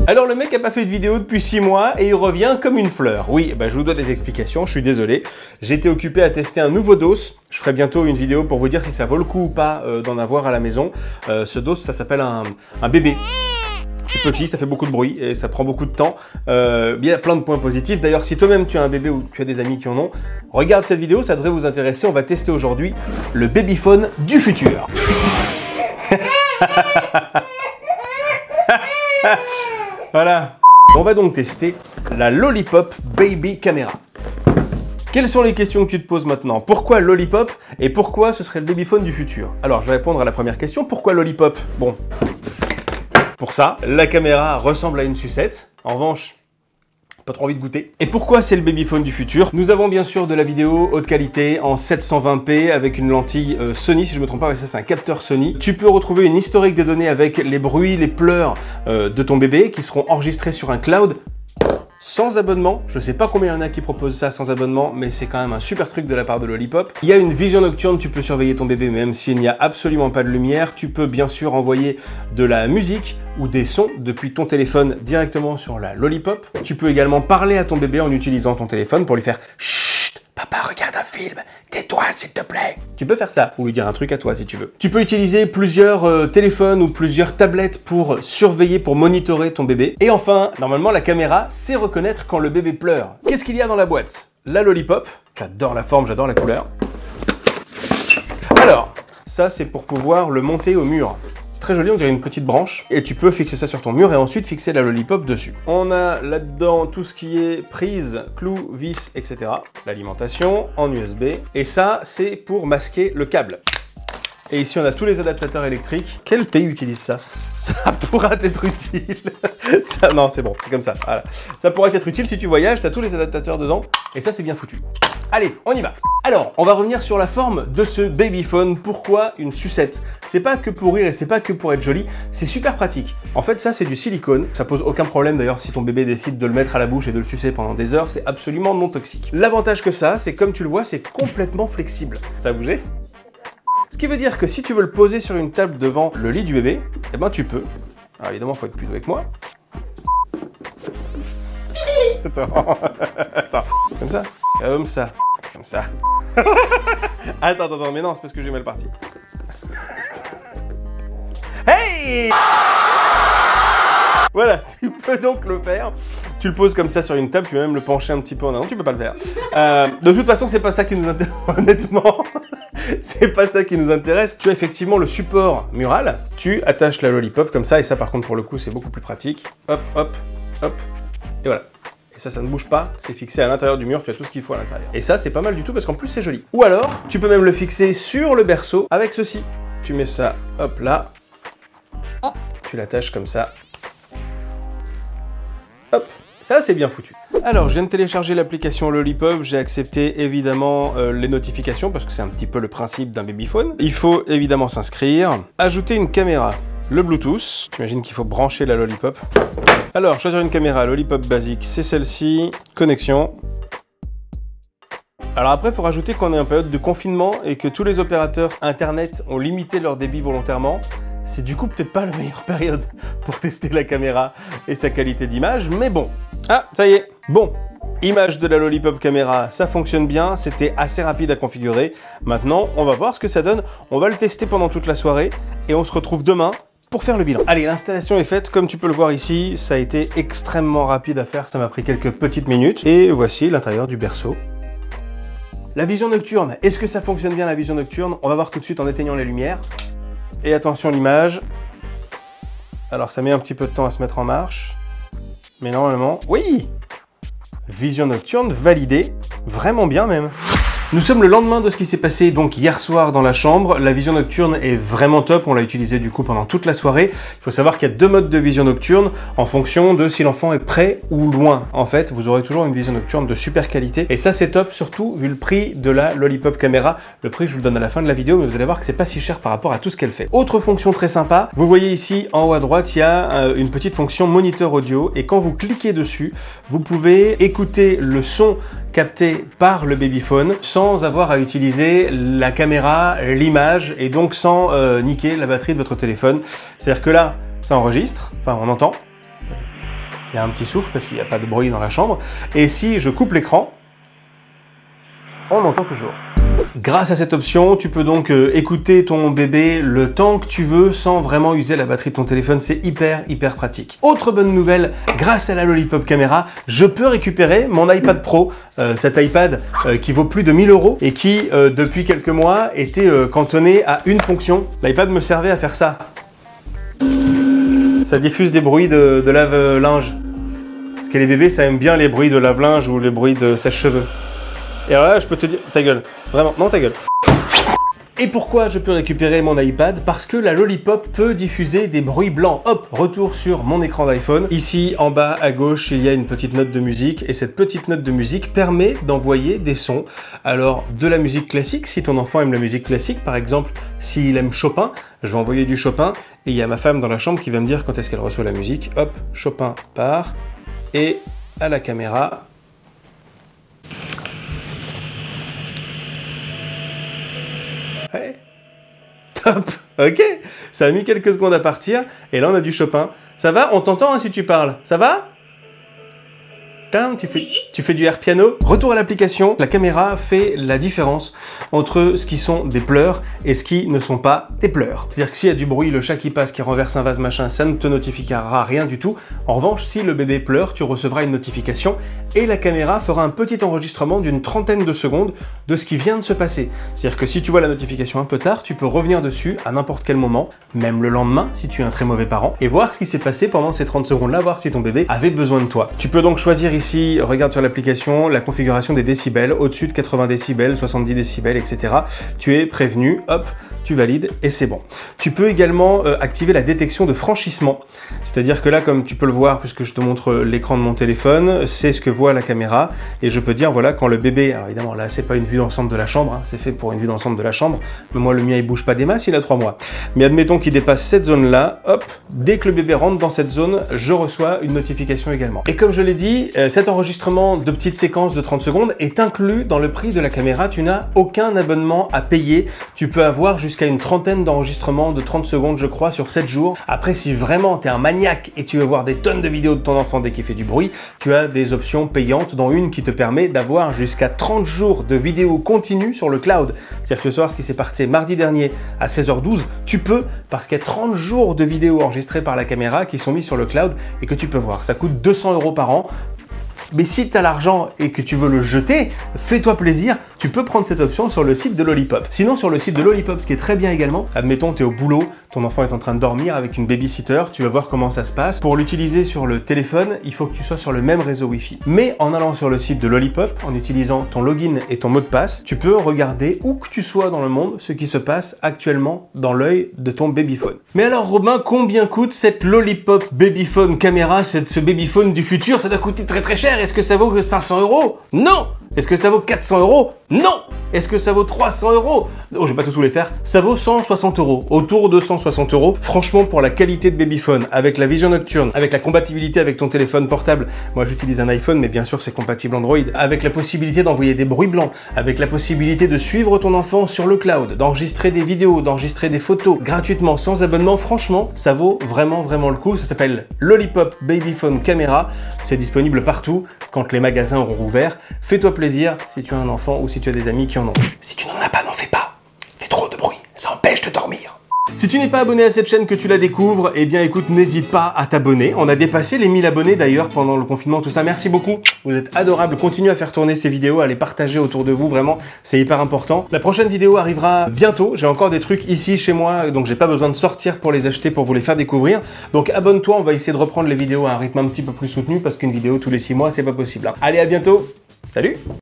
Alors le mec a pas fait de vidéo depuis 6 mois et il revient comme une fleur. Oui, bah, je vous dois des explications, je suis désolé. J'ai été occupé à tester un nouveau dos. Je ferai bientôt une vidéo pour vous dire si ça vaut le coup ou pas d'en avoir à la maison. Ce dos, ça s'appelle un bébé. C'est petit, ça fait beaucoup de bruit et ça prend beaucoup de temps. Il y a plein de points positifs. D'ailleurs, si toi-même tu as un bébé ou tu as des amis qui en ont, regarde cette vidéo, ça devrait vous intéresser. On va tester aujourd'hui le babyphone du futur. Voilà. On va donc tester la Lollipop Baby Camera. Quelles sont les questions que tu te poses maintenant? Pourquoi Lollipop et pourquoi ce serait le babyphone du futur? Alors, je vais répondre à la première question. Pourquoi Lollipop? Bon, pour ça, la caméra ressemble à une sucette. En revanche, pas trop envie de goûter. Et pourquoi c'est le babyphone du futur? Nous avons bien sûr de la vidéo haute qualité en 720p avec une lentille Sony, si je me trompe pas, ouais, ça c'est un capteur Sony. Tu peux retrouver une historique des données avec les bruits, les pleurs de ton bébé qui seront enregistrés sur un cloud sans abonnement. Je sais pas combien il y en a qui proposent ça sans abonnement, mais c'est quand même un super truc de la part de Lollipop. Il y a une vision nocturne, tu peux surveiller ton bébé même s'il n'y a absolument pas de lumière. Tu peux bien sûr envoyer de la musique ou des sons depuis ton téléphone directement sur la Lollipop. Tu peux également parler à ton bébé en utilisant ton téléphone pour lui faire « Chut, papa regarde un film, tais-toi s'il te plaît ». Tu peux faire ça, ou lui dire un truc à toi si tu veux. Tu peux utiliser plusieurs téléphones ou plusieurs tablettes pour surveiller, pour monitorer ton bébé. Et enfin, normalement la caméra sait reconnaître quand le bébé pleure. Qu'est-ce qu'il y a dans la boîte? La Lollipop, j'adore la forme, j'adore la couleur. Alors, ça c'est pour pouvoir le monter au mur. C'est très joli, on dirait une petite branche. Et tu peux fixer ça sur ton mur et ensuite fixer la Lollipop dessus. On a là-dedans tout ce qui est prise, clous, vis, etc. L'alimentation en USB. Et ça, c'est pour masquer le câble. Et ici, on a tous les adaptateurs électriques. Quel pays utilise ça? Ça pourra être utile. Ça, non, c'est bon, c'est comme ça. Voilà. Ça pourra être utile si tu voyages, tu as tous les adaptateurs dedans. Et ça, c'est bien foutu. Allez, on y va. Alors, on va revenir sur la forme de ce babyphone. Pourquoi une sucette? C'est pas que pour rire et c'est pas que pour être joli, c'est super pratique. En fait, ça, c'est du silicone. Ça pose aucun problème d'ailleurs si ton bébé décide de le mettre à la bouche et de le sucer pendant des heures. C'est absolument non toxique. L'avantage que ça, c'est comme tu le vois, c'est complètement flexible. Ça a bougé? Ce qui veut dire que si tu veux le poser sur une table devant le lit du bébé, eh ben tu peux. Alors évidemment, il faut être plus avec moi. Attends. Comme ça. Comme ça. Comme ça. Attends, mais non, c'est parce que j'ai mal parti. Hey! Voilà, tu peux donc le faire. Tu le poses comme ça sur une table, tu peux même le pencher un petit peu en avant, tu peux pas le faire. De toute façon, c'est pas ça qui nous intéresse, honnêtement. C'est pas ça qui nous intéresse. Tu as effectivement le support mural. Tu attaches la Lollipop comme ça, et ça par contre pour le coup c'est beaucoup plus pratique. Hop, hop, hop, et voilà. Et ça ne bouge pas, c'est fixé à l'intérieur du mur, tu as tout ce qu'il faut à l'intérieur. Et ça c'est pas mal du tout parce qu'en plus c'est joli. Ou alors, tu peux même le fixer sur le berceau avec ceci. Tu mets ça, hop là. Tu l'attaches comme ça. Hop. Ça, c'est bien foutu. Alors, je viens de télécharger l'application Lollipop. J'ai accepté évidemment les notifications parce que c'est un petit peu le principe d'un babyphone. Il faut évidemment s'inscrire. Ajouter une caméra. Le Bluetooth. J'imagine qu'il faut brancher la Lollipop. Alors, choisir une caméra. Lollipop basique, c'est celle-ci. Connexion. Alors après, il faut rajouter qu'on est en période de confinement et que tous les opérateurs Internet ont limité leur débit volontairement. C'est du coup peut-être pas la meilleure période pour tester la caméra et sa qualité d'image, mais bon. Ah, ça y est. Bon, image de la Lollipop caméra, ça fonctionne bien, c'était assez rapide à configurer. Maintenant, on va voir ce que ça donne. On va le tester pendant toute la soirée et on se retrouve demain pour faire le bilan. Allez, l'installation est faite. Comme tu peux le voir ici, ça a été extrêmement rapide à faire. Ça m'a pris quelques petites minutes. Et voici l'intérieur du berceau. La vision nocturne. Est-ce que ça fonctionne bien la vision nocturne? On va voir tout de suite en éteignant les lumières. Et attention l'image. Alors ça met un petit peu de temps à se mettre en marche. Mais normalement, oui! Vision nocturne validée. Vraiment bien même. Nous sommes le lendemain de ce qui s'est passé donc hier soir dans la chambre. La vision nocturne est vraiment top, on l'a utilisée du coup pendant toute la soirée. Il faut savoir qu'il y a deux modes de vision nocturne en fonction de si l'enfant est près ou loin. En fait, vous aurez toujours une vision nocturne de super qualité. Et ça c'est top, surtout vu le prix de la Lollipop caméra. Le prix je vous le donne à la fin de la vidéo, mais vous allez voir que c'est pas si cher par rapport à tout ce qu'elle fait. Autre fonction très sympa, vous voyez ici en haut à droite, il y a une petite fonction moniteur audio. Et quand vous cliquez dessus, vous pouvez écouter le son capté par le babyphone sans avoir à utiliser la caméra, l'image et donc sans niquer la batterie de votre téléphone. C'est-à-dire que là, ça enregistre, enfin on entend. Il y a un petit souffle parce qu'il n'y a pas de bruit dans la chambre. Et si je coupe l'écran, on entend toujours. Grâce à cette option, tu peux donc écouter ton bébé le temps que tu veux sans vraiment user la batterie de ton téléphone. C'est hyper pratique. Autre bonne nouvelle, grâce à la Lollipop Camera, je peux récupérer mon iPad Pro, cet iPad qui vaut plus de 1000 € et qui, depuis quelques mois, était cantonné à une fonction. L'iPad me servait à faire ça. Ça diffuse des bruits de lave-linge. Parce que les bébés, ça aime bien les bruits de lave-linge ou les bruits de sèche-cheveux. Et alors là, je peux te dire... Ta gueule. Vraiment, non, ta gueule. Et pourquoi je peux récupérer mon iPad? Parce que la Lollipop peut diffuser des bruits blancs. Hop, retour sur mon écran d'iPhone. Ici, en bas à gauche, il y a une petite note de musique. Et cette petite note de musique permet d'envoyer des sons. Alors, de la musique classique, si ton enfant aime la musique classique, par exemple, s'il aime Chopin, je vais envoyer du Chopin. Et il y a ma femme dans la chambre qui va me dire quand est-ce qu'elle reçoit la musique. Hop, Chopin part. Et à la caméra... Ouais. Top. Ok. Ça a mis quelques secondes à partir. Et là, on a du Chopin. Ça va? On t'entend hein, si tu parles. Ça va? Tu fais du air piano. Retour à l'application. La caméra fait la différence entre ce qui sont des pleurs et ce qui ne sont pas des pleurs. C'est-à-dire que s'il y a du bruit, le chat qui passe, qui renverse un vase, machin, ça ne te notifiera rien du tout. En revanche, si le bébé pleure, tu recevras une notification et la caméra fera un petit enregistrement d'une trentaine de secondes de ce qui vient de se passer. C'est-à-dire que si tu vois la notification un peu tard, tu peux revenir dessus à n'importe quel moment, même le lendemain si tu es un très mauvais parent, et voir ce qui s'est passé pendant ces 30 secondes-là, voir si ton bébé avait besoin de toi. Tu peux donc choisir ici, regarde sur l'application, la configuration des décibels, au-dessus de 80 décibels, 70 décibels, etc. Tu es prévenu, hop, tu valides et c'est bon. Tu peux également activer la détection de franchissement. C'est-à-dire que là, comme tu peux le voir, puisque je te montre l'écran de mon téléphone, c'est ce que voit la caméra et je peux dire, voilà, quand le bébé, alors évidemment là, c'est pas une vue d'ensemble de la chambre, hein, c'est fait pour une vue d'ensemble de la chambre, mais moi le mien il bouge pas des masses, il a 3 mois. Mais admettons qu'il dépasse cette zone-là, hop, dès que le bébé rentre dans cette zone, je reçois une notification également. Et comme je l'ai dit, cet enregistrement de petites séquences de 30 secondes est inclus dans le prix de la caméra, tu n'as aucun abonnement à payer, tu peux avoir jusqu'à une trentaine d'enregistrements de 30 secondes je crois sur 7 jours. Après si vraiment tu es un maniaque et tu veux voir des tonnes de vidéos de ton enfant dès qu'il fait du bruit, tu as des options payantes dont une qui te permet d'avoir jusqu'à 30 jours de vidéos continues sur le cloud. C'est-à-dire que ce soir, ce qui s'est passé mardi dernier à 16h12, tu peux parce qu'il y a 30 jours de vidéos enregistrées par la caméra qui sont mises sur le cloud et que tu peux voir. Ça coûte 200 € par an. Mais si tu as l'argent et que tu veux le jeter, fais-toi plaisir, tu peux prendre cette option sur le site de Lollipop. Sinon, sur le site de Lollipop, ce qui est très bien également, admettons, tu es au boulot, ton enfant est en train de dormir avec une babysitter, tu vas voir comment ça se passe. Pour l'utiliser sur le téléphone, il faut que tu sois sur le même réseau Wi-Fi. Mais en allant sur le site de Lollipop, en utilisant ton login et ton mot de passe, tu peux regarder où que tu sois dans le monde ce qui se passe actuellement dans l'œil de ton babyphone. Mais alors Robin, combien coûte cette Lollipop babyphone caméra, ce babyphone du futur? Ça doit coûter très cher. Est-ce que ça vaut 500 €? Non! Est-ce que ça vaut 400 €? Non! Est-ce que ça vaut 300 €? Oh, je vais pas tous les faire. Ça vaut 160 €. Autour de 160 €. Franchement, pour la qualité de babyphone, avec la vision nocturne, avec la compatibilité avec ton téléphone portable, moi j'utilise un iPhone, mais bien sûr c'est compatible Android, avec la possibilité d'envoyer des bruits blancs, avec la possibilité de suivre ton enfant sur le cloud, d'enregistrer des vidéos, d'enregistrer des photos, gratuitement, sans abonnement, franchement, ça vaut vraiment le coup. Ça s'appelle Lollipop Babyphone Camera. C'est disponible partout quand les magasins auront rouvert. Fais-toi plaisir si tu as un enfant ou si tu as des amis qui en ont. Si tu n'en as pas, n'en fais pas. Fais trop de bruit, ça empêche de dormir. Si tu n'es pas abonné à cette chaîne, que tu la découvres, eh bien écoute, n'hésite pas à t'abonner. On a dépassé les 1000 abonnés d'ailleurs pendant le confinement, tout ça. Merci beaucoup, vous êtes adorables. Continuez à faire tourner ces vidéos, à les partager autour de vous, vraiment, c'est hyper important. La prochaine vidéo arrivera bientôt. J'ai encore des trucs ici chez moi, donc j'ai pas besoin de sortir pour les acheter, pour vous les faire découvrir. Donc abonne-toi, on va essayer de reprendre les vidéos à un rythme un petit peu plus soutenu parce qu'une vidéo tous les 6 mois, c'est pas possible. Allez, à bientôt. Salut!